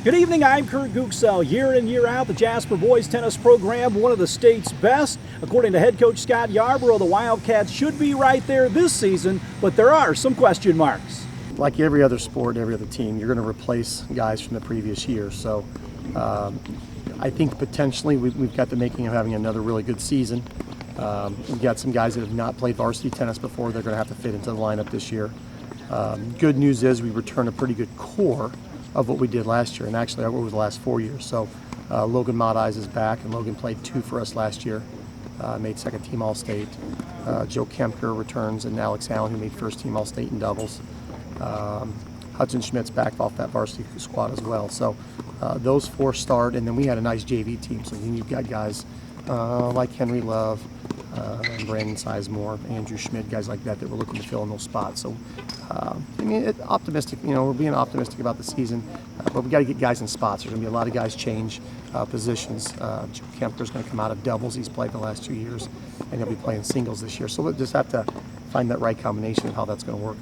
Good evening, I'm Kurt Gooksell. Year in, year out, the Jasper boys tennis program, one of the state's best. According to head coach Scott Yarborough, the Wildcats should be right there this season, but there are some question marks. Like every other sport, every other team, you're going to replace guys from the previous year. So I think potentially we've got the making of having another really good season. We've got some guys that have not played varsity tennis before. They're going to have to fit into the lineup this year. Good news is we return a pretty good core of what we did last year, and actually over the last 4 years. So Logan Mott-Eyes is back, and Logan played 2 for us last year, made second team All-State. Joe Kempker returns, and Alex Allen, who made first team All-State in doubles. Hudson Schmidt's back off that varsity squad as well. So those 4 start, and then we had a nice JV team. So then you've got guys like Henry Love, Brandon Sizemore, Andrew Schmidt, guys like that we're looking to fill in those spots. So I mean, optimistic. You know, we're being optimistic about the season, but we got to get guys in spots. There's going to be a lot of guys change positions. Joe Kempker's going to come out of doubles. He's played the last 2 years, and he'll be playing singles this year. So we'll just have to find that right combination of how that's going to work.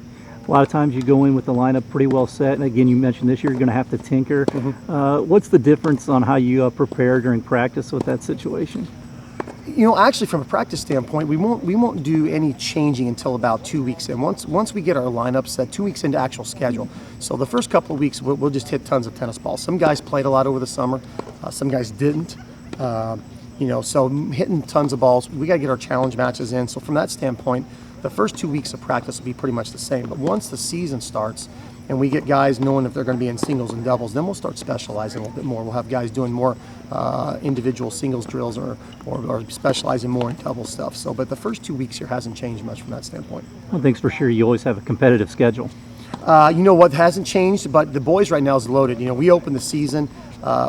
A lot of times you go in with the lineup pretty well set, and again, you mentioned this year you're going to have to tinker. What's the difference on how you prepare during practice with that situation? You know, actually, from a practice standpoint, we won't do any changing until about 2 weeks in. Once we get our lineup set, 2 weeks into actual schedule. So the first couple of weeks, we'll just hit tons of tennis balls. Some guys played a lot over the summer, some guys didn't. You know, so hitting tons of balls. We got to get our challenge matches in. So from that standpoint, the first 2 weeks of practice will be pretty much the same. But once the season starts and we get guys knowing if they're going to be in singles and doubles, then we'll start specializing a little bit more. We'll have guys doing more individual singles drills or specializing more in double stuff. So, but the first 2 weeks here hasn't changed much from that standpoint. One thing's for sure, you always have a competitive schedule. You know what hasn't changed, but the boys right now is loaded. You know, we opened the season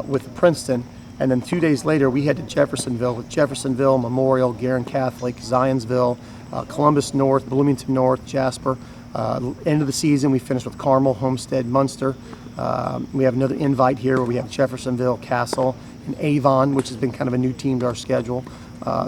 with Princeton, and then 2 days later we head to Jeffersonville with Jeffersonville, Memorial, Guerin Catholic, Zionsville, Columbus North, Bloomington North, Jasper. End of the season, we finish with Carmel, Homestead, Munster. We have another invite here where we have Jeffersonville, Castle, and Avon, which has been kind of a new team to our schedule.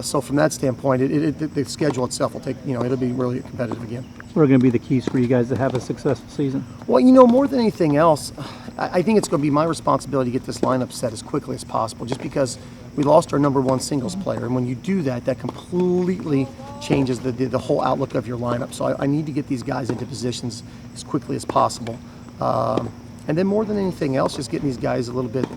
So from that standpoint, the schedule itself will take, you know, it'll be really competitive again. What are going to be the keys for you guys to have a successful season? Well, you know, more than anything else, I think it's going to be my responsibility to get this lineup set as quickly as possible, just because we lost our #1 singles player, and when you do that, that completely changes the whole outlook of your lineup. So I need to get these guys into positions as quickly as possible. And then more than anything else, just getting these guys a little bit,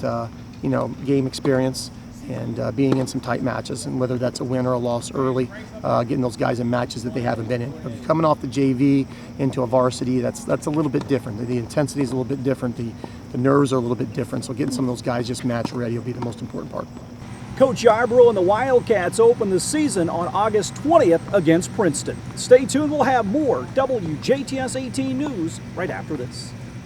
you know, game experience and being in some tight matches, and whether that's a win or a loss early, getting those guys in matches that they haven't been in. If you're coming off the JV into a varsity, that's a little bit different. The intensity is a little bit different. The nerves are a little bit different. So getting some of those guys just match ready will be the most important part. Coach Yarborough and the Wildcats open the season on August 20th against Princeton. Stay tuned, we'll have more WJTS 18 news right after this.